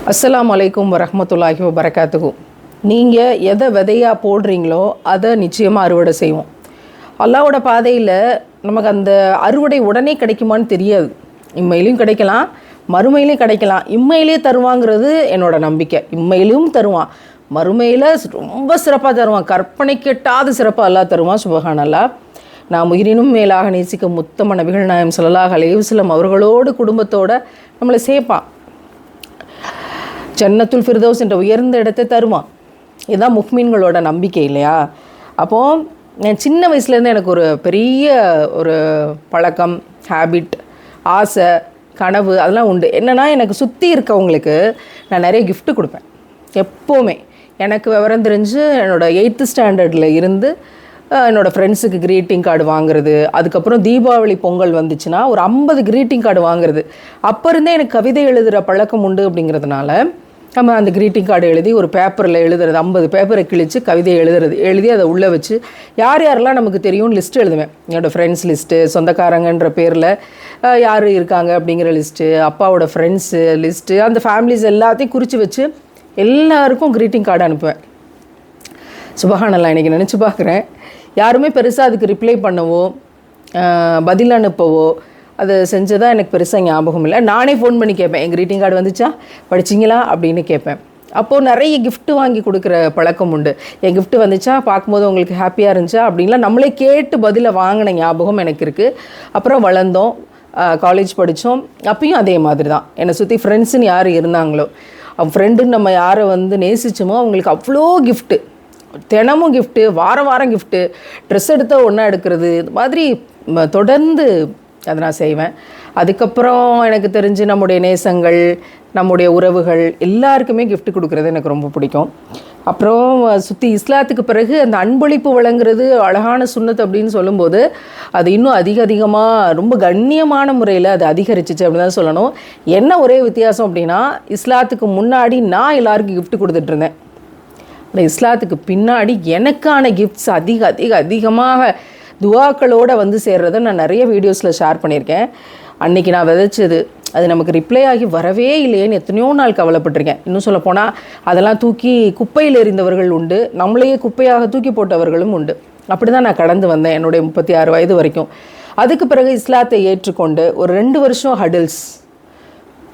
அஸ்ஸலாமு அலைக்கும் வரஹ்மத்துல்லாஹி வபரகாத்துஹு. நீங்கள் எதை விதையாக போடுறீங்களோ அதை நிச்சயமாக அறுவடை செய்வோம். அல்லாஹ்வோட பாதையில் நமக்கு அந்த அறுவடை உடனே கிடைக்குமான்னு தெரியாது. இம்மையிலையும் கிடைக்கலாம், மறுமையிலையும் கிடைக்கலாம். இம்மையிலே தருவாங்கிறது என்னோட நம்பிக்கை. இம்மையிலும் தருவான், மறுமையில் ரொம்ப சிறப்பாக தருவான். கற்பனை கெட்டாத சிறப்பாக அல்லாஹ் தருவான். சுபஹானல்லாஹ். நாம் உயிரினும் மேலாக நேசிக்க முத்தம நபிகள் நாயகம் ஸல்லல்லாஹு அலைஹி வஸல்லம் அவர்களோடு குடும்பத்தோடு நம்மளை சேர்ப்பான். ஜன்னத்துல் ஃபிர்தௌஸ் என்ற உயர்ந்த இடத்தை தருவான். இதுதான் முஃமின்களோட நம்பிக்கை இல்லையா? அப்போது நான் சின்ன வயசுலேருந்து எனக்கு ஒரு பெரிய ஒரு பழக்கம், ஹேபிட், ஆசை, கனவு அதெல்லாம் உண்டு. என்னென்னா, எனக்கு சுற்றி இருக்கவங்களுக்கு நான் நிறைய கிஃப்ட்டு கொடுப்பேன். எப்போவுமே எனக்கு விவரம் தெரிஞ்சு என்னோடய 8th ஸ்டாண்டர்டில் இருந்து என்னோடய ஃப்ரெண்ட்ஸுக்கு க்ரீட்டிங் கார்டு வாங்குறது, அதுக்கப்புறம் தீபாவளி பொங்கல் வந்துச்சுன்னா ஒரு 50 க்ரீட்டிங் கார்டு வாங்குறது. அப்போ இருந்தே எனக்கு கவிதை எழுதுகிற பழக்கம் உண்டு. அப்படிங்கிறதுனால நம்ம அந்த க்ரீட்டிங் கார்டு எழுதி ஒரு பேப்பரில் எழுதுறது, 50 பேப்பரை கிழித்து கவிதை எழுதி அதை உள்ளே வச்சு யார் யாரெல்லாம் நமக்கு தெரியும்னு லிஸ்ட்டு எழுதுவேன். என்னோடய ஃப்ரெண்ட்ஸ் லிஸ்ட்டு, சொந்தக்காரங்கன்ற பேரில் யார் இருக்காங்க அப்படிங்கிற லிஸ்ட்டு, அப்பாவோட ஃப்ரெண்ட்ஸு லிஸ்ட்டு, அந்த ஃபேமிலிஸ் எல்லாத்தையும் குறித்து வச்சு எல்லாருக்கும் க்ரீட்டிங் கார்டு அனுப்புவேன். சுபஹானல்லாஹ். இன்றைக்கி நினச்சி பார்க்குறேன், யாருமே பெருசாக அதுக்கு ரிப்ளை பண்ணவோ பதில் அனுப்பவோ அது செஞ்சதாக எனக்கு பெருசாக ஞாபகம் இல்லை. நானே ஃபோன் பண்ணி கேட்பேன், என் க்ரீட்டிங் கார்டு வந்துச்சா, படிச்சிங்களா அப்படின்னு கேட்பேன். அப்போது நிறைய கிஃப்ட்டு வாங்கி கொடுக்குற பழக்கம் உண்டு. என் கிஃப்ட்டு வந்துச்சா, பார்க்கும்போது உங்களுக்கு ஹாப்பியாக இருந்துச்சா அப்படின்லாம் நம்மளே கேட்டு பதிலை வாங்கின ஞாபகம் எனக்கு இருக்குது. அப்புறம் வளர்ந்தோம், காலேஜ் படித்தோம். அப்பயும் அதே மாதிரி தான். என்னை சுற்றி ஃப்ரெண்ட்ஸுன்னு யார் இருந்தாங்களோ, ஃப்ரெண்டுன்னு நம்ம யாரை நேசிச்சோமோ அவங்களுக்கு அவ்வளோ கிஃப்ட்டு, தினமும் கிஃப்ட்டு, வாரம் கிஃப்ட்டு, ட்ரெஸ் எடுத்தால் ஒன்றா எடுக்கிறது, இது மாதிரி தொடர்ந்து அதை நான் செய்வேன். அதுக்கப்புறம் எனக்கு தெரிஞ்சு நம்முடைய நேசங்கள், நம்முடைய உறவுகள் எல்லாருக்குமே கிஃப்ட் கொடுக்குறது எனக்கு ரொம்ப பிடிக்கும். அப்புறம் சுற்றி இஸ்லாத்துக்கு பிறகு அந்த அன்பளிப்பு வழங்குறது அழகான சுன்னத் அப்படின்னு சொல்லும்போது அது இன்னும் அதிகமாக ரொம்ப கண்ணியமான முறையில் அது அதிகரிச்சிச்சு அப்படின்னு தான் சொல்லணும். என்ன ஒரே வித்தியாசம் அப்படின்னா, இஸ்லாத்துக்கு முன்னாடி நான் எல்லாருக்கும் கிஃப்ட் கொடுத்துட்ருந்தேன். ஆனால் இஸ்லாத்துக்கு பின்னாடி எனக்கான கிஃப்ட்ஸ் அதிகமாக துவாக்களோடு சேர்றதை நான் நிறைய வீடியோஸில் ஷேர் பண்ணியிருக்கேன். அன்றைக்கி நான் விதைச்சது அது நமக்கு ரிப்ளை ஆகி வரவே இல்லையேன்னு எத்தனையோ நாள் கவலைப்பட்டிருக்கேன். இன்னும் சொல்லப்போனால் அதெல்லாம் தூக்கி குப்பையில் எறிந்தவர்கள் உண்டு, நம்மளையே குப்பையாக தூக்கி போட்டவர்களும் உண்டு. அப்படி தான் நான் கடந்து வந்தேன் என்னுடைய 36 வயது வரைக்கும். அதுக்கு பிறகு இஸ்லாத்தை ஏற்றுக்கொண்டு ஒரு 2 வருஷம் ஹடில்ஸ்,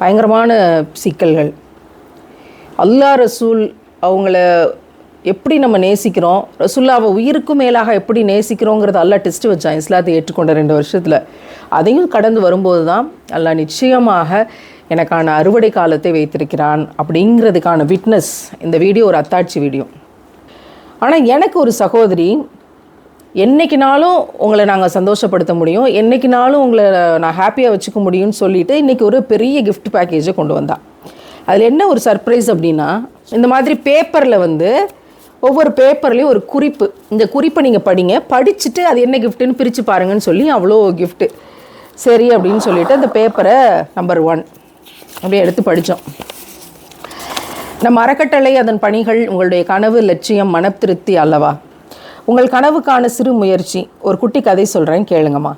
பயங்கரமான சிக்கல்கள். அல்லாஹ் ரசூல் அவங்கள எப்படி நம்ம நேசிக்கிறோம், ரசூல்லாவை உயிருக்கும் மேலாக எப்படி நேசிக்கிறோங்கிறத அல்லாஹ் டெஸ்ட்டு வச்சான் இஸ்லாத்தை ஏற்றுக்கொண்ட 2 வருஷத்தில். அதையும் கடந்து வரும்போது தான் அல்லாஹ் நிச்சயமாக எனக்கான அறுவடை காலத்தை வைத்திருக்கிறான் அப்படிங்கிறதுக்கான விட்னஸ் இந்த வீடியோ ஒரு அத்தாட்சி வீடியோ. ஆனால் எனக்கு ஒரு சகோதரி, என்றைக்குனாலும் உங்களை நாங்கள் சந்தோஷப்படுத்த முடியும், என்றைக்குனாலும் உங்களை நான் ஹாப்பியாக வச்சுக்க முடியும்னு சொல்லிவிட்டு இன்றைக்கி ஒரு பெரிய கிஃப்ட் பேக்கேஜை கொண்டு வந்தான். அதில் என்ன ஒரு சர்ப்ரைஸ் அப்படின்னா, இந்த மாதிரி பேப்பரில் ஒவ்வொரு பேப்பர்லேயும் ஒரு குறிப்பு, இந்த குறிப்பை நீங்கள் படிங்க, படிச்சுட்டு அது என்ன கிஃப்ட்டுன்னு பிரித்து பாருங்கன்னு சொல்லி அவ்வளோ கிஃப்ட்டு. சரி அப்படின்னு சொல்லிவிட்டு அந்த பேப்பரை நம்பர் 1 அப்படியே எடுத்து படித்தோம். நம் அறக்கட்டளை, அதன் பணிகள், உங்களுடைய கனவு, லட்சியம், மனத்திருப்தி அல்லவா? உங்கள் கனவுக்கான சிறு முயற்சி. ஒரு குட்டி கதை சொல்கிறேன், கேளுங்கம்மா.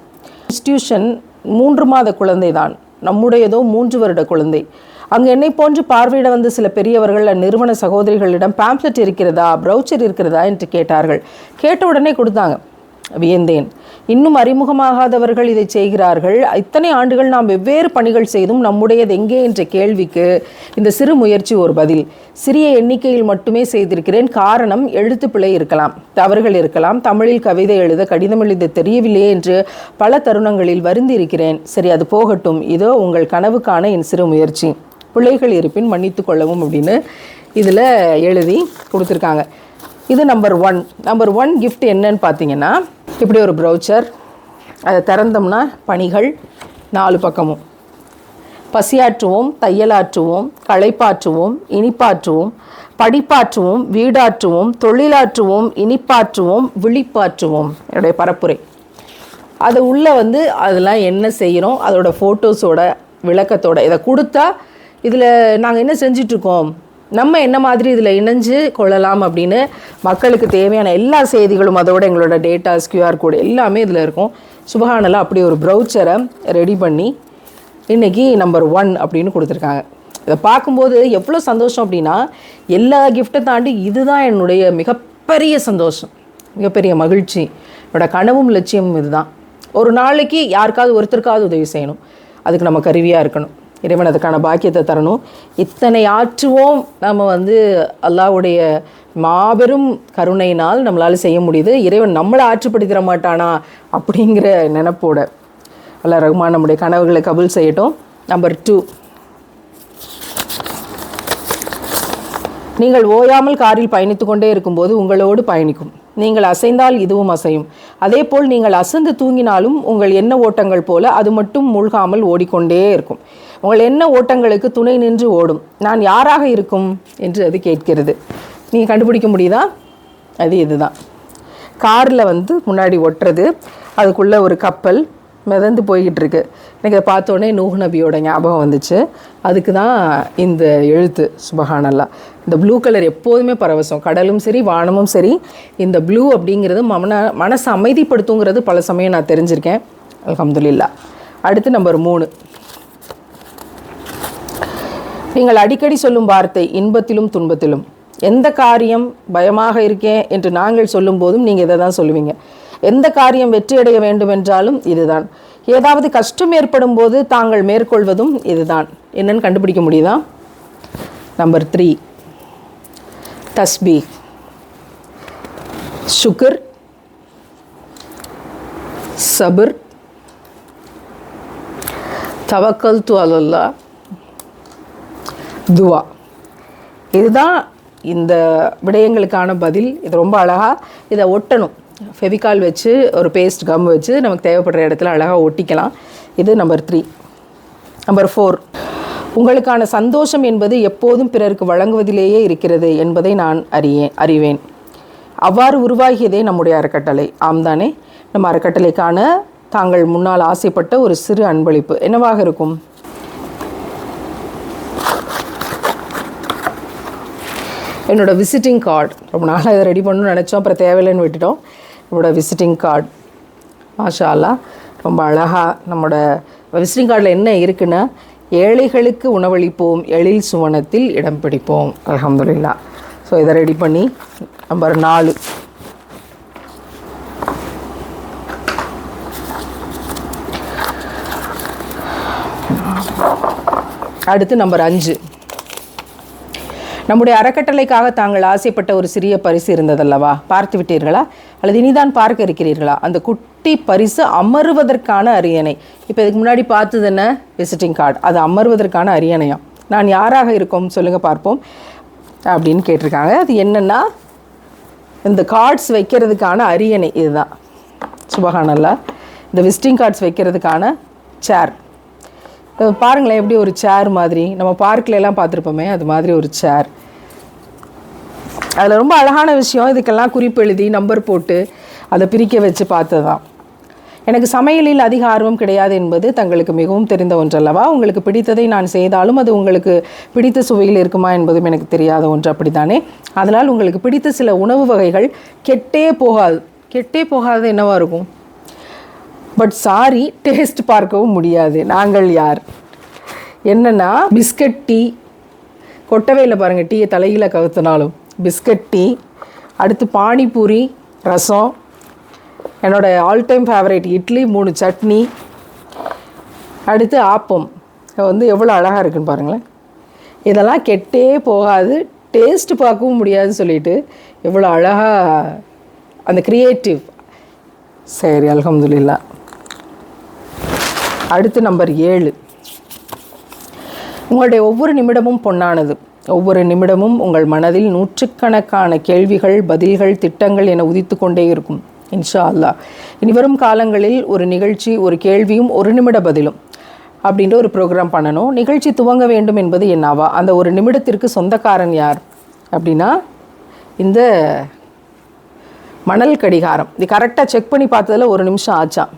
இன்ஸ்டியூஷன் 3 மாத குழந்தை தான், நம்முடையதோ 3 வருட குழந்தை. அங்கே என்னை போன்று பார்வையிட வந்த சில பெரியவர்கள் அந்நிறுவன சகோதரிகளிடம் பேம்ப்ளெட் இருக்கிறதா, ப்ரௌச்சர் இருக்கிறதா என்று கேட்டார்கள். கேட்ட உடனே கொடுத்தாங்க. வியந்தேன். இன்னும் அறிமுகமாகாதவர்கள் இதை செய்கிறார்கள். இத்தனை ஆண்டுகள் நாம் வெவ்வேறு பணிகள் செய்தும் நம்முடையது எங்கே என்ற கேள்விக்கு இந்த சிறு முயற்சி ஒரு பதில். சிறிய எண்ணிக்கையில் மட்டுமே செய்திருக்கிறேன். காரணம், எழுத்து பிழை இருக்கலாம், தவறுகள் இருக்கலாம், தமிழில் கவிதை எழுத, கடிதம் எழுத தெரியவில்லையே என்று பல தருணங்களில் வருந்தி இருக்கிறேன். சரி, அது போகட்டும். இதோ உங்கள் கனவுக்கான என் சிறு முயற்சி. பிள்ளைகள் இருப்பின் மன்னித்து கொள்ளவும் அப்படின்னு இதில் எழுதி கொடுத்துருக்காங்க. இது நம்பர் 1. நம்பர் 1 கிஃப்ட் என்னன்னு பார்த்தீங்கன்னா, இப்படி ஒரு ப்ரௌச்சர். அதை திறந்தோம்னா பணிகள் 4 பக்கமும். பசியாற்றுவோம், தையலாற்றுவோம், களைப்பாற்றுவோம், இனிப்பாற்றுவோம், படிப்பாற்றுவோம், வீடாற்றுவோம், தொழிலாற்றுவோம், இனிப்பாற்றுவோம், விழிப்பாற்றுவோம். என்னுடைய பரப்புரை. அது உள்ளே அதெல்லாம் என்ன செய்கிறோம், அதோட ஃபோட்டோஸோட விளக்கத்தோட இதை கொடுத்தா இதில் நாங்கள் என்ன செஞ்சிட்ருக்கோம், நம்ம என்ன மாதிரி இதில் இணைஞ்சு கொள்ளலாம் அப்படின்னு மக்களுக்கு தேவையான எல்லா செய்திகளும், அதோட எங்களோட டேட்டாஸ், QR கோடு எல்லாமே இதில் இருக்கும். சுபஹானல்லாஹ். அப்படி ஒரு ப்ரௌச்சரை ரெடி பண்ணி இன்றைக்கி நம்பர் 1 அப்படின்னு கொடுத்துருக்காங்க. இதை பார்க்கும்போது எவ்வளோ சந்தோஷம் அப்படின்னா, எல்லா கிஃப்ட்டை தாண்டி இதுதான் என்னுடைய மிகப்பெரிய சந்தோஷம், மிகப்பெரிய மகிழ்ச்சி. என்னோடய கனவும் லட்சியமும் இதுதான். ஒரு நாளைக்கு யாருக்காவது ஒருத்தருக்காவது உதவி செய்யணும், அதுக்கு நம்ம கருவியாக இருக்கணும். இறைவன் அதுக்கான பாக்கியத்தை தரணும். இத்தனை ஆற்றுவோம் நம்ம அல்லாஹ்வுடைய மாபெரும் கருணையினால் நம்மளால் செய்ய முடியுது. இறைவன் நம்மளை ஆற்றுப்படுத்திட மாட்டானா அப்படிங்கிற நினைப்போட அல்லாஹ் ரஹ்மான் நம்முடைய கனவுகளை கபூல் செய்யட்டும். நம்பர் 2, நீங்கள் ஓயாமல் காரில் பயணித்து கொண்டே இருக்கும்போது உங்களோடு பயணிக்கும். நீங்கள் அசைந்தால் இதுவும் அசையும். அதே போல் நீங்கள் அசந்து தூங்கினாலும் உங்கள் எண்ண ஓட்டங்கள் போல அது மட்டும் மூழ்காமல் ஓடிக்கொண்டே இருக்கும். உங்கள் எண்ண ஓட்டங்களுக்கு துணை நின்று ஓடும். நான் யாராக இருக்கும் என்று அது கேட்கிறது. நீங்கள் கண்டுபிடிக்க முடியுதா? அது இதுதான். காரில் முன்னாடி ஒட்டுறது, அதுக்குள்ளே ஒரு கப்பல் மிதந்து போய்கிட்டு இருக்கு. எனக்கு அதை பார்த்தோன்னே நூஹ் நபியோட ஞாபகம் வந்துச்சு. அதுக்கு தான் இந்த எழுத்து சுபஹானல்லாஹ். இந்த ப்ளூ கலர் எப்போதுமே பரவசம். கடலும் சரி வானமும் சரி, இந்த ப்ளூ அப்படிங்கிறது மனசை அமைதிப்படுத்துங்கிறது பல சமயம் நான் தெரிஞ்சிருக்கேன், அல்ஹம்துலில்லாஹ். அடுத்து நம்பர் 3, நீங்கள் அடிக்கடி சொல்லும் வார்த்தை இன்பத்திலும் துன்பத்திலும். எந்த காரியம் பயமாக இருக்கேன் என்று நாங்கள் சொல்லும் போதும் நீங்கள் இதை தான் சொல்லுவீங்க. எந்த காரியம் வெற்றியடைய வேண்டும் என்றாலும் இதுதான். ஏதாவது கஷ்டம் ஏற்படும் போது தாங்கள் மேற்கொள்வதும் இதுதான். என்னன்னு கண்டுபிடிக்க முடியுதா? நம்பர் 3, தஸ்பீஹ், ஷுக்ர், சபர், தவக்கல்து அலல்லாஹ், துவா. இதுதான் இந்த விடயங்களுக்கான பதில். இது ரொம்ப அழகாக இதை ஒட்டணும். ஃபெவிகால் வச்சு ஒரு பேஸ்ட் கம் வச்சு நமக்கு தேவைப்படுற இடத்துல அழகாக ஒட்டிக்கலாம். இது நம்பர் 3. நம்பர் 4, உங்களுக்கான சந்தோஷம் என்பது எப்போதும் பிறருக்கு வழங்குவதிலேயே இருக்கிறது என்பதை நான் அறிவேன். அவ்வாறு உருவாகியதே நம்முடைய அறக்கட்டளை. ஆம்தானே? நம்ம அறக்கட்டளைக்கான தாங்கள் முன்னால் ஆசைப்பட்ட ஒரு சிறு அன்பளிப்பு என்னவாக இருக்கும்? என்னோடய விசிட்டிங் கார்டு. ரொம்ப நாளாக இதை ரெடி பண்ணணும்னு நினச்சோம், அப்புறம் தேவையில்லைன்னு விட்டுட்டோம். என்னோடய விசிட்டிங் கார்டு மாஷா அல்லாஹ் ரொம்ப அழகாக. நம்மளோட விசிட்டிங் கார்டில் என்ன இருக்குன்னா, ஏழைகளுக்கு உணவளிப்போம், எழில் சுவனத்தில் இடம் பிடிப்போம். அல்ஹம்துலில்லாஹ். ஸோ இதை ரெடி பண்ணி நம்பர் 4, அடுத்து நம்பர் 5, நம்முடைய அறக்கட்டளைக்காக தாங்கள் ஆசைப்பட்ட ஒரு சிறிய பரிசு இருந்ததல்லவா, பார்த்து விட்டீர்களா அல்லது இனிதான் பார்க்க இருக்கிறீர்களா? அந்த குட்டி பரிசு அமர்வதற்கான அரியணை. இப்போ இதுக்கு முன்னாடி பார்த்தது என்ன? Visiting card. அது அமர்வதற்கான அரியணையாம். நான் யாராக இருக்கோம் சொல்லுங்கள் பார்ப்போம் அப்படின்னு கேட்டிருக்காங்க. அது என்னென்னா, இந்த கார்ட்ஸ் வைக்கிறதுக்கான அரியணை இதுதான். சுபஹானல்லாஹ். இந்த விசிட்டிங் கார்ட்ஸ் வைக்கிறதுக்கான சேர் பாருங்களேன், எப்படி ஒரு சேர் மாதிரி நம்ம பார்க்கில் எல்லாம் பார்த்துருப்போமே, அது மாதிரி ஒரு சேர். அதில் ரொம்ப அழகான விஷயம், இதுக்கெல்லாம் குறிப்பு எழுதி நம்பர் போட்டு அதை பிரிக்க வச்சு பார்த்ததான். எனக்கு சமையலில் அதிக ஆர்வம் கிடையாது என்பது தங்களுக்கு மிகவும் தெரிந்த ஒன்றல்லவா. உங்களுக்கு பிடித்ததை நான் செய்தாலும் அது உங்களுக்கு பிடித்த சுவையில் இருக்குமா என்பதும் எனக்கு தெரியாத ஒன்று, அப்படித்தானே? அதனால் உங்களுக்கு பிடித்த சில உணவு வகைகள் கெட்டே போகாது. கெட்டே போகாது என்னவா இருக்கும்? பட் சாரி, டேஸ்ட் பார்க்கவும் முடியாது. நாங்கள் யார்? என்னென்னா, பிஸ்கட் டீ. கொட்டவையில் பாருங்கள், டீயை தலையில் கவுத்தினாலும் பிஸ்கட் டீ. அடுத்து பானிபூரி, ரசம். என்னோடய all time favourite idli, 3 chutney. அடுத்து ஆப்பம். எவ்வளோ அழகாக இருக்குன்னு பாருங்களேன். இதெல்லாம் கெட்டே போகாது, டேஸ்ட் பார்க்கவும் முடியாதுன்னு சொல்லிட்டு எவ்வளோ அழகாக அந்த க்ரியேட்டிவ். சரி, அல்ஹம்துலில்லாஹ். அடுத்து நம்பர் 7, உங்களுடைய ஒவ்வொரு நிமிடமும் பொன்னானது. ஒவ்வொரு நிமிடமும் உங்கள் மனதில் நூற்றுக்கணக்கான கேள்விகள், பதில்கள், திட்டங்கள் என உதித்து கொண்டே இருக்கும். இன்ஷா அல்லாஹ். இனிவரும் காலங்களில் ஒரு நிகழ்ச்சி, ஒரு கேள்வியும் 1 நிமிட பதிலும் அப்படின்ற ஒரு ப்ரோக்ராம் பண்ணணும். நிகழ்ச்சி துவங்க வேண்டும் என்பது என்னவா? அந்த 1 நிமிடத்திற்கு சொந்தக்காரன் யார் அப்படின்னா, இந்த மணல் கடிகாரம். இது கரெக்டாக செக் பண்ணி பார்த்ததில் 1 நிமிஷம் ஆச்சான்.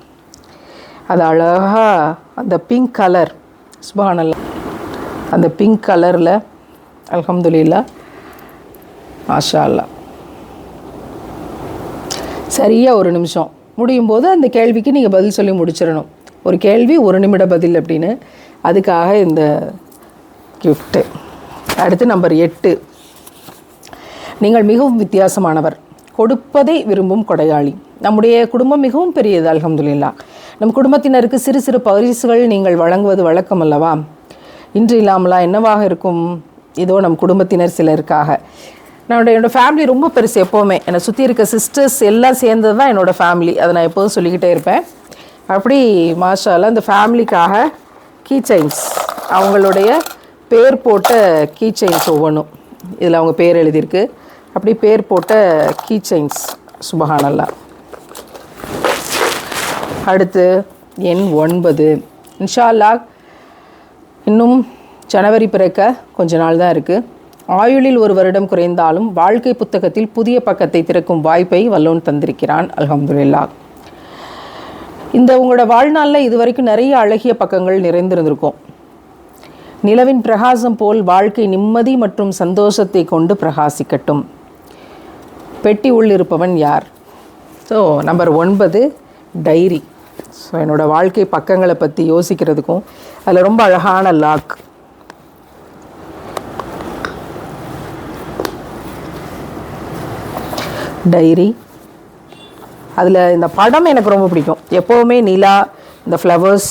அது அழகாக அந்த பிங்க் கலர், சுப்ஹானல்லாஹ், அந்த பிங்க் கலரில் அல்ஹம்துலில்லாஹ் மாஷா அல்லாஹ். சரியாக 1 நிமிஷம் முடியும் போது அந்த கேள்விக்கு நீங்கள் பதில் சொல்லி முடிச்சிடணும். ஒரு கேள்வி 1 நிமிட பதில் அப்படின்னு. அதுக்காக இந்த கிஃப்ட்டு. அடுத்து நம்பர் 8, நீங்கள் மிகவும் வித்தியாசமானவர், கொடுப்பதை விரும்பும் கொடையாளி. நம்முடைய குடும்பம் மிகவும் பெரியது, அல்ஹம்துலில்லாஹ். நம் குடும்பத்தினருக்கு சிறு சிறு பரிசுகள் நீங்கள் வழங்குவது வழக்கம் அல்லவா? இன்று இல்லாமலாம் என்னவாக இருக்கும்? இதோ நம் குடும்பத்தினர் சிலருக்காக. என்னோடய ஃபேமிலி ரொம்ப பெருசு. எப்போவுமே என்னை சுற்றி இருக்க சிஸ்டர்ஸ் எல்லாம் சேர்ந்தது தான் என்னோடய ஃபேமிலி. அதை நான் எப்போதும் சொல்லிக்கிட்டே இருப்பேன். அப்படி மாஷா அல்லாஹ் இந்த ஃபேமிலிக்காக கீ செயின்ஸ், அவங்களுடைய பேர் போட்ட கீ செயின்ஸ் ஒவ்வொன்றும் இதில் அவங்க பேர் எழுதியிருக்கு. அப்படி பேர் போட்ட கீ செயின்ஸ், சுபஹானல்லாஹ். அடுத்து எண் 9, இன்ஷா அல்லாஹ் இன்னும் ஜனவரி பிறக்க கொஞ்ச நாள் தான் இருக்குது. ஆயுளில் ஒரு வருடம் குறைந்தாலும் வாழ்க்கை புத்தகத்தில் புதிய பக்கத்தை திறக்கும் வாய்ப்பை வல்லோன் தந்திருக்கிறான், அல்ஹம்துலில்லாஹ். இந்த உங்களோட வாழ்நாளில் இது வரைக்கும் நிறைய அழகிய பக்கங்கள் நிறைந்திருந்திருக்கும். நிலவின் பிரகாசம் போல் வாழ்க்கை நிம்மதி மற்றும் சந்தோஷத்தை கொண்டு பிரகாசிக்கட்டும். பெட்டி உள்ளிருப்பவன் யார்? So number 9, diary. ஸோ என்னோடய வாழ்க்கை பக்கங்களை பற்றி யோசிக்கிறதுக்கும் அதில் ரொம்ப அழகான லாக். டைரி, அதில் இந்த படம் எனக்கு ரொம்ப பிடிக்கும். எப்போவுமே நிலா, இந்த ஃப்ளவர்ஸ்,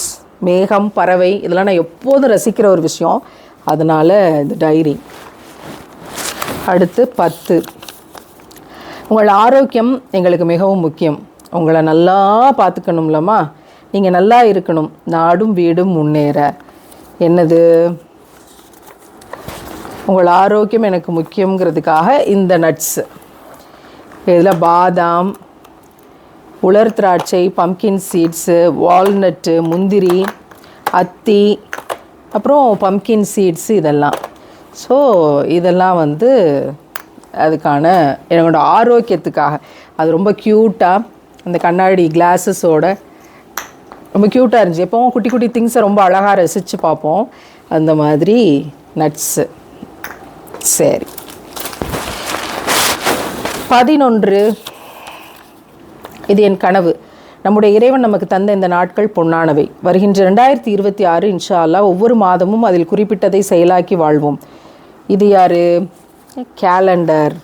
மேகம், பறவை, இதெல்லாம் நான் எப்போதும் ரசிக்கிற ஒரு விஷயம். அதனால் இந்த டைரி. அடுத்து 10, உங்கள் ஆரோக்கியம் எங்களுக்கு மிகவும் முக்கியம். உங்களை நல்லா பார்த்துக்கணும்லம்மா, நீங்கள் நல்லா இருக்கணும், நாடும் வீடும் முன்னேற. என்னது? உங்கள் ஆரோக்கியம் எனக்கு முக்கியங்கிறதுக்காக இந்த நட்ஸு. இதில் பாதாம், உலர் திராட்சை, பம்கின் சீட்ஸு, வால்நட்டு, முந்திரி, அத்தி, அப்புறம் பம்கின் சீட்ஸு, இதெல்லாம். ஸோ இதெல்லாம் வந்து அதுக்கான என்னோடய ஆரோக்கியத்துக்காக. அது ரொம்ப க்யூட்டாக அந்த கண்ணாடி கிளாஸஸோட ரொம்ப க்யூட்டாக இருந்துச்சு. எப்போவும் குட்டி குட்டி திங்ஸை ரொம்ப அழகாக ரசித்து பார்ப்போம். அந்த மாதிரி நட்ஸு. சரி, 11, இது என் கனவு. நம்முடைய இறைவன் நமக்கு தந்த இந்த நாட்கள் பொன்னானவை. வருகின்ற 2026 இன்ஷா அல்லாஹ் ஒவ்வொரு மாதமும் அதில் குறிப்பிட்டதை செயலாக்கி வாழ்வோம். இது யார்? கேலண்டர்.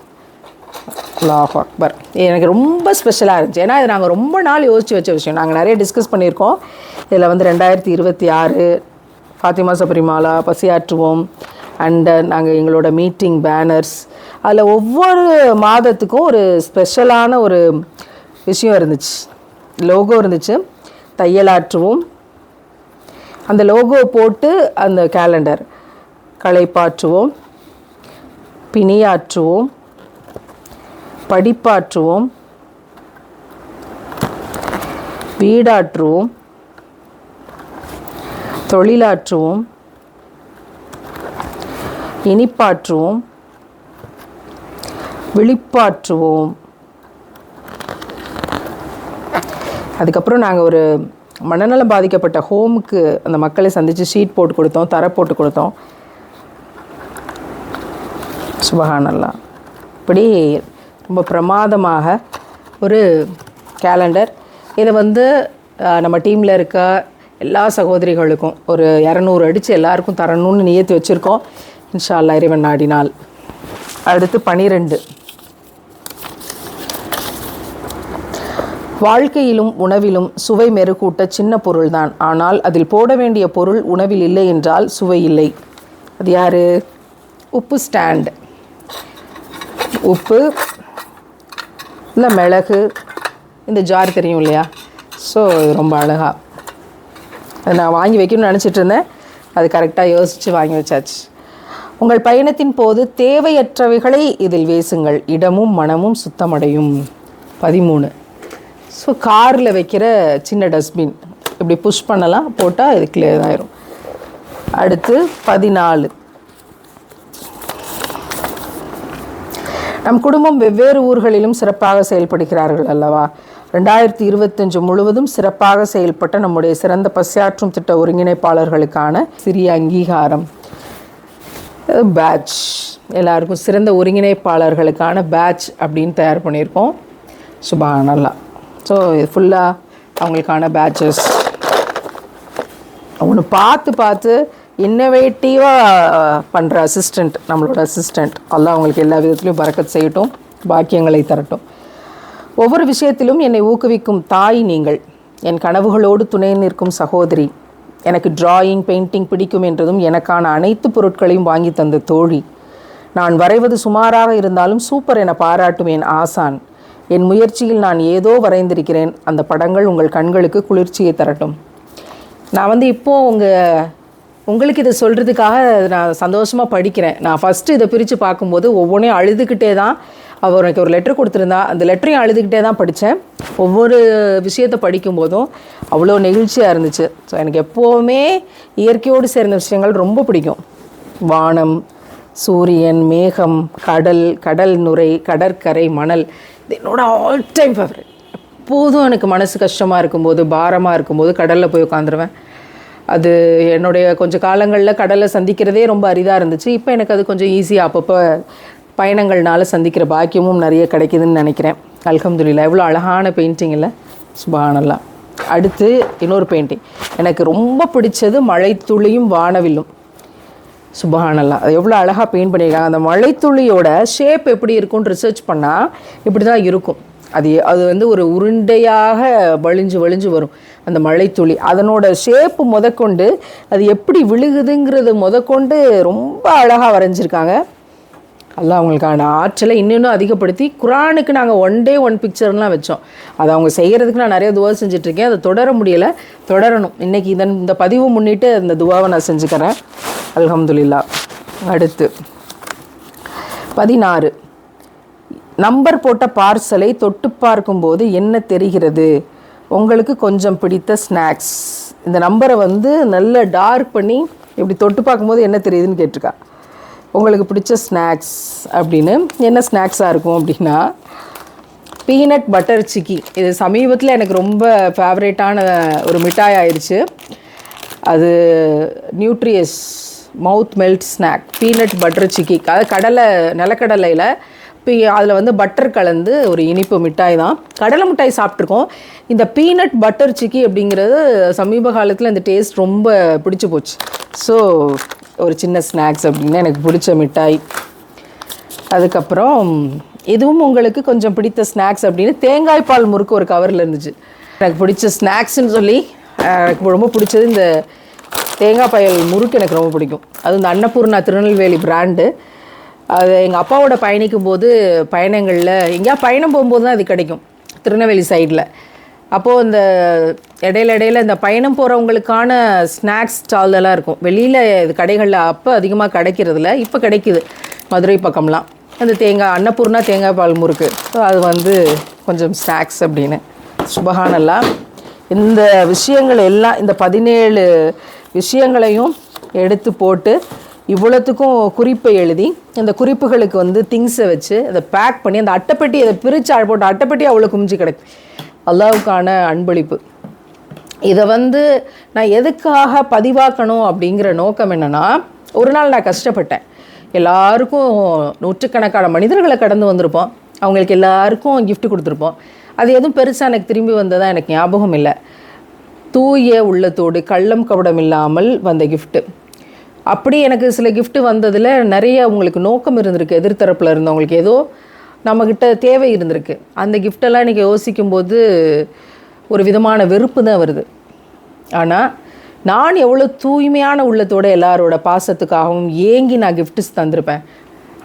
அல்லாஹ் அக்பர். எனக்கு ரொம்ப ஸ்பெஷலாக இருந்துச்சு. ஏன்னா இது நாங்கள் ரொம்ப நாள் யோசித்து வச்ச விஷயம். நாங்கள் நிறைய டிஸ்கஸ் பண்ணியிருக்கோம். இதில் வந்து 2026 ஃபாத்திமா சபரிமாலா, பசியாற்றுவோம், அண்டு நாங்கள் எங்களோட மீட்டிங் பேனர்ஸ், அதில் ஒவ்வொரு மாதத்துக்கும் ஒரு ஸ்பெஷலான ஒரு விஷயம் இருந்துச்சு. லோகோ இருந்துச்சு. தையலாற்றுவோம், அந்த லோகோ போட்டு அந்த கேலண்டர். களைப்பாற்றுவோம், பிணியாற்றுவோம், படிப்பாற்றுவோம், வீடாற்றுவோம், தொழிலாற்றுவோம், இனிப்பாற்றுவோம், விழிப்பாற்றுவோம். அதுக்கப்புறம் நாங்கள் ஒரு மனநலம் பாதிக்கப்பட்ட ஹோமுக்கு அந்த மக்களை சந்தித்து ஷீட் போட்டு கொடுத்தோம், தர போட்டு கொடுத்தோம். சுபஹானல்லாஹ். இப்படி ரொம்ப பிரமாதமாக ஒரு கேலண்டர். இதை வந்து நம்ம டீமில் இருக்க எல்லா சகோதரிகளுக்கும் ஒரு 200 அடித்து எல்லாருக்கும் தரணும்னு நியத்து வச்சுருக்கோம். இன்ஷா அல்லாஹ் இறைவன் நாடினால். அடுத்து 12, வாழ்க்கையிலும் உணவிலும் சுவை மெருகூட்ட சின்ன பொருள்தான். ஆனால் அதில் போட வேண்டிய பொருள் உணவில் இல்லை என்றால் சுவை இல்லை. அது யார்? உப்பு ஸ்டாண்டு. உப்பு இல்லை மிளகு, இந்த ஜார் தெரியும் இல்லையா? ஸோ இது ரொம்ப அழகாக அது நான் வாங்கி வைக்கணும்னு நினச்சிட்டு இருந்தேன். அது கரெக்டாக யோசித்து வாங்கி வச்சாச்சு. உங்கள் பயணத்தின் போது தேவையற்றவைகளை இதில் வேசுங்கள், இடமும் மனமும் சுத்தமடையும். 13, ஸோ காரில் வைக்கிற சின்ன டஸ்ட்பின், இப்படி புஷ் பண்ணலாம், போட்டால் இது கிளியர் ஆயிரும். அடுத்து 14, நம் குடும்பம் வெவ்வேறு ஊர்களிலும் சிறப்பாக செயல்படுகிறார்கள் அல்லவா? 2025 முழுவதும் சிறப்பாக செயல்பட்ட நம்முடைய சிறந்த பசியாற்றும் திட்ட ஒருங்கிணைப்பாளர்களுக்கான சிறிய அங்கீகாரம். பேட்ச், எல்லாருக்கும் சிறந்த ஒருங்கிணைப்பாளர்களுக்கான பேட்ச் அப்படின்னு தயார் பண்ணியிருக்கோம். சுபஹானல்லாஹ். ஸோ இது ஃபுல்லாக அவங்களுக்கான பேட்சஸ். ஒன்று பார்த்து பார்த்து இன்னோவேட்டிவாக பண்ணுற அசிஸ்டண்ட், நம்மளோட அசிஸ்டண்ட். அல்லாஹ் அவங்களுக்கு எல்லா விதத்துலையும் பரக்கத் செய்யட்டும், பாக்கியங்களை தரட்டும். ஒவ்வொரு விஷயத்திலும் என்னை ஊக்குவிக்கும் தாய் நீங்கள். என் கனவுகளோடு துணை நிற்கும் சகோதரி. எனக்கு டிராயிங், பெயிண்டிங் பிடிக்கும் என்றதும் எனக்கான அனைத்து பொருட்களையும் வாங்கி தந்த தோழி. நான் வரைவது சுமாராக இருந்தாலும் சூப்பர் என பாராட்டும் என் ஆசான். என் முயற்சியில் நான் ஏதோ வரைந்திருக்கிறேன். அந்த படங்கள் உங்கள் கண்களுக்கு குளிர்ச்சியை தரட்டும். நான் இப்போது உங்களுக்கு இதை சொல்கிறதுக்காக நான் சந்தோஷமாக படிக்கிறேன். நான் ஃபஸ்ட்டு இதை பிரித்து பார்க்கும்போது ஒவ்வொன்றையும் அழுதுகிட்டே தான், அவர் எனக்கு ஒரு லெட்டர் கொடுத்துருந்தா, அந்த லெட்டரையும் அழுதுகிட்டே தான் படித்தேன். ஒவ்வொரு விஷயத்தை படிக்கும்போதும் அவ்வளோ நெகிழ்ச்சியாக இருந்துச்சு. ஸோ எனக்கு எப்போவுமே இயற்கையோடு சேர்ந்த விஷயங்கள் ரொம்ப பிடிக்கும். வானம், சூரியன், மேகம், கடல் நுரை, கடற்கரை, மணல், இது என்னோட ஆல் டைம் ஃபேவரட். எப்போதும் எனக்கு மனசு கஷ்டமாக இருக்கும்போது, பாரமாக இருக்கும்போது கடலில் போய் உட்காந்துருவேன். அது என்னுடைய கொஞ்சம் காலங்களில் கடலை சந்திக்கிறதே ரொம்ப அரிதாக இருந்துச்சு. இப்போ எனக்கு அது கொஞ்சம் ஈஸியாக அப்பப்போ பயணங்கள்னால சந்திக்கிற பாக்கியமும் நிறைய கிடைக்குதுன்னு நினைக்கிறேன். அல்ஹம்துலில்லாஹ். எவ்வளோ அழகான பெயிண்டிங் இல்லை, சுப்ஹானல்லாஹ். அடுத்து இன்னொரு பெயிண்டிங் எனக்கு ரொம்ப பிடிச்சது, மழைத்துளியும் வானவில்லும். சுப்ஹானல்லாஹ். அது எவ்வளோ அழகாக பெயிண்ட் பண்ணியிருக்காங்க. அந்த மழைத்துளியோட ஷேப் எப்படி இருக்கும்னு ரிசர்ச் பண்ணால் இப்படி தான் இருக்கும். அது ஒரு உருண்டையாக வழிஞ்சு வரும் அந்த மழைத்துளி. அதனோட ஷேப்பு முதற்கொண்டு அது எப்படி விழுகுதுங்கிறது முதற்கொண்டு ரொம்ப அழகாக வரைஞ்சிருக்காங்க. அல்லாஹ் அவங்களுக்கான ஆற்றலை இன்னும் அதிகப்படுத்தி, குரானுக்கு நாங்கள் 1 day 1 pictureலாம் வச்சோம். அதை அவங்க செய்கிறதுக்கு நான் நிறைய துவா செஞ்சிட்ருக்கேன். அதை தொடர முடியலை, தொடரணும். இன்றைக்கி இந்த பதிவு முன்னிட்டு அந்த துவாவை நான் செஞ்சுக்கிறேன். அல்ஹம்துலில்லாஹ். அடுத்து 16. நம்பர் போட்ட பார்சலை தொட்டு பார்க்கும்போது என்ன தெரிகிறது? உங்களுக்கு கொஞ்சம் பிடித்த ஸ்நாக்ஸ். இந்த நம்பரை நல்ல டார்க் பண்ணி இப்படி தொட்டு பார்க்கும்போது என்ன தெரியுதுன்னு கேட்டிருக்கா. உங்களுக்கு பிடிச்ச ஸ்நாக்ஸ் அப்படின்னு என்ன ஸ்நாக்ஸாக இருக்கும் அப்படின்னா, பீனட் பட்டர் சிக்கி. இது சமீபத்தில் எனக்கு ரொம்ப ஃபேவரேட்டான ஒரு மிட்டாய் ஆயிடுச்சு. அது நியூட்ரியஸ் மவுத் மெல்ட் ஸ்நாக், பீனட் பட்டர் சிக்கி. அதாவது நிலக்கடலையில் அதில் பட்டர் கலந்து ஒரு இனிப்பு மிட்டாய் தான். கடலை மிட்டாய் சாப்பிட்ருக்கோம். இந்த பீனட் பட்டர் சிக்கி அப்படிங்கிறது சமீப காலத்தில் இந்த டேஸ்ட் ரொம்ப பிடிச்சி போச்சு. ஸோ ஒரு சின்ன ஸ்நாக்ஸ் அப்படின்னு எனக்கு பிடிச்ச மிட்டாய். அதுக்கப்புறம் இதுவும் உங்களுக்கு கொஞ்சம் பிடித்த ஸ்நாக்ஸ் அப்படின்னு தேங்காய் பால் முறுக்கு ஒரு கவரில் இருந்துச்சு. எனக்கு பிடிச்ச ஸ்நாக்ஸ்ன்னு சொல்லி எனக்கு ரொம்ப பிடிச்சது இந்த தேங்காய் பால் முறுக்கு. எனக்கு ரொம்ப பிடிக்கும். அது இந்த அன்னபூர்ணா திருநெல்வேலி பிராண்டு. அது எங்கள் அப்பாவோட பயணிக்கும் போது பயணங்களில் எங்கேயா பயணம் போகும்போது தான் இது கிடைக்கும், திருநெல்வேலி சைடில். அப்போது இந்த இடையில இந்த பயணம் போகிறவங்களுக்கான ஸ்நாக்ஸ் ஸ்டால்லெல்லாம் இருக்கும் வெளியில். இது கடைகளில் அப்போ அதிகமாக கிடைக்கிறதில்ல, இப்போ கிடைக்கிது மதுரை பக்கம்லாம். அந்த அன்னபூர்ணா தேங்காய் பால் முறுக்கு. ஸோ அது கொஞ்சம் ஸ்நாக்ஸ் அப்படின்னு. சுப்ஹானல்லாஹ். இந்த விஷயங்கள் எல்லாம், இந்த 17 விஷயங்களையும் எடுத்து போட்டு இவ்வளோத்துக்கும் குறிப்பை எழுதி, இந்த குறிப்புகளுக்கு திங்ஸை வச்சு அதை பேக் பண்ணி அந்த அட்டைப்பெட்டி, அதை பிரித்து போட்டு அட்டைப்பெட்டி அவ்வளோ குமிஞ்சு கிடைக்கும். அல்லாஹ்வுக்கான அன்பளிப்பு. இதை நான் எதுக்காக பதிவாக்கணும் அப்படிங்கிற நோக்கம் என்னென்னா, ஒரு நாள் நான் கஷ்டப்பட்டேன். எல்லாருக்கும் நூற்றுக்கணக்கான மனிதர்களை கடந்து வந்திருப்போம். அவங்களுக்கு எல்லாருக்கும் கிஃப்ட் கொடுத்துருப்போம். அது எதுவும் பெருசாக எனக்கு திரும்பி வந்ததாக எனக்கு ஞாபகம் இல்லை. தூய உள்ளத்தோடு கள்ளம் கபடம் இல்லாமல் வந்த கிஃப்ட்டு. அப்படி எனக்கு சில கிஃப்ட்டு வந்ததில் நிறைய உங்களுக்கு நோக்கம் இருந்திருக்கு. எதிர்த்தரப்பில் இருந்தவங்களுக்கு ஏதோ நம்மக்கிட்ட தேவை இருந்திருக்கு. அந்த கிஃப்டெல்லாம் இன்றைக்கி யோசிக்கும்போது ஒரு விதமான வெறுப்பு தான் வருது. ஆனால் நான் எவ்வளோ தூய்மையான உள்ளத்தோடு எல்லாரோட பாசத்துக்காகவும் ஏங்கி நான் கிஃப்ட்ஸ் தந்திருப்பேன்.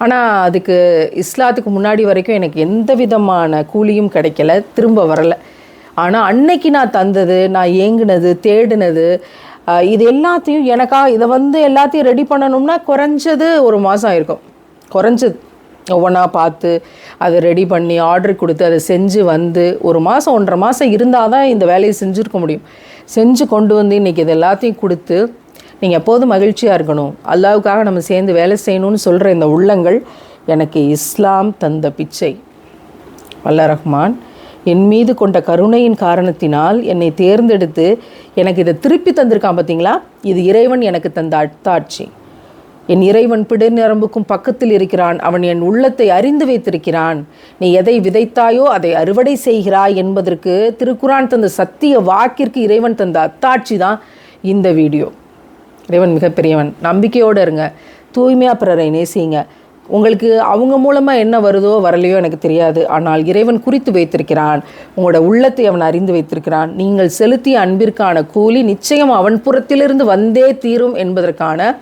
ஆனால் அதுக்கு இஸ்லாத்துக்கு முன்னாடி வரைக்கும் எனக்கு எந்த விதமான கூலியும் கிடைக்கல, திரும்ப வரலை. ஆனால் அன்னைக்கு நான் தந்தது, நான் ஏங்கினது, தேடினது, இது எல்லாத்தையும் எனக்காக இதை எல்லாத்தையும் ரெடி பண்ணணும்னா குறைஞ்சது ஒரு மாதம் இருக்கும். குறைஞ்சது ஒவ்வொன்றா பார்த்து அதை ரெடி பண்ணி ஆர்டர் கொடுத்து அதை செஞ்சு ஒரு மாதம் 1.5 மாதம் இருந்தால் தான் இந்த வேலையை செஞ்சுருக்க முடியும். செஞ்சு கொண்டு இன்றைக்கி இது எல்லாத்தையும் கொடுத்து நீங்கள் எப்போதும் மகிழ்ச்சியாக இருக்கணும், அல்லாஹ்வுக்காக நம்ம சேர்ந்து வேலை செய்யணும்னு சொல்கிற இந்த உள்ளங்கள் எனக்கு இஸ்லாம் தந்த பிச்சை. அல்லாஹ் ரஹ்மான் என் மீது கொண்ட கருணையின் காரணத்தினால் என்னை தேர்ந்தெடுத்து எனக்கு இதை திருப்பி தந்திருக்கான். பார்த்தீங்களா, இது இறைவன் எனக்கு தந்த அத்தாட்சி. என் இறைவன் பிடநரம்புக்கும் பக்கத்தில் இருக்கிறான். அவன் என் உள்ளத்தை அறிந்து வைத்திருக்கிறான். நீ எதை விதைத்தாயோ அதை அறுவடை செய்கிறாய் என்பதற்கு திருக்குரான் தந்த சத்திய வாக்கிற்கு இறைவன் தந்த அத்தாட்சி தான் இந்த வீடியோ. இறைவன் மிகப்பெரியவன். நம்பிக்கையோடு இருங்க, தூய்மையாக பிறரை நேசிங்க. உங்களுக்கு அவங்க மூலமாக என்ன வருதோ வரலையோ எனக்கு தெரியாது, ஆனால் இறைவன் குறித்து வைத்திருக்கிறான். உங்களோட உள்ளத்தை அவன் அறிந்து வைத்திருக்கிறான். நீங்கள் செலுத்திய அன்பிற்கான கூலி நிச்சயம் அவன் புறத்திலிருந்து வந்தே தீரும் என்பதற்கான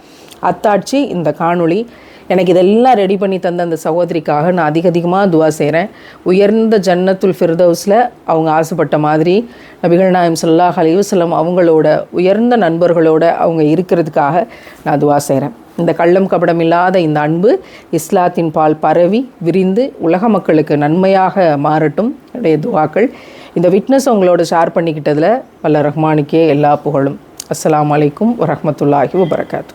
அத்தாட்சி இந்த காணொளி. எனக்கு இதெல்லாம் ரெடி பண்ணி தந்த அந்த சகோதரிக்காக நான் அதிகமாக துவா செய்கிறேன். உயர்ந்த ஜன்னத்துல் ஃபிர்தௌஸில் அவங்க ஆசைப்பட்ட மாதிரி நபிகள் நாயகம் ஸல்லல்லாஹு அலைஹி வஸல்லம் அவங்களோட உயர்ந்த நண்பர்களோட அவங்க இருக்கிறதுக்காக நான் துவா செய்கிறேன். இந்த கள்ளம் கபடம் இல்லாத இந்த அன்பு இஸ்லாத்தின் பால் பரவி விரிந்து உலக மக்களுக்கு நன்மையாக மாறட்டும் என்னுடைய துவாக்கள். இந்த விட்னஸ் உங்களோட ஷேர் பண்ணிக்கிட்டதில் வல்ல ரஹ்மானுக்கே எல்லா புகழும். அஸ்ஸலாமு அலைக்கும் வரஹ்மத்துல்லாஹி வபரகாத்து.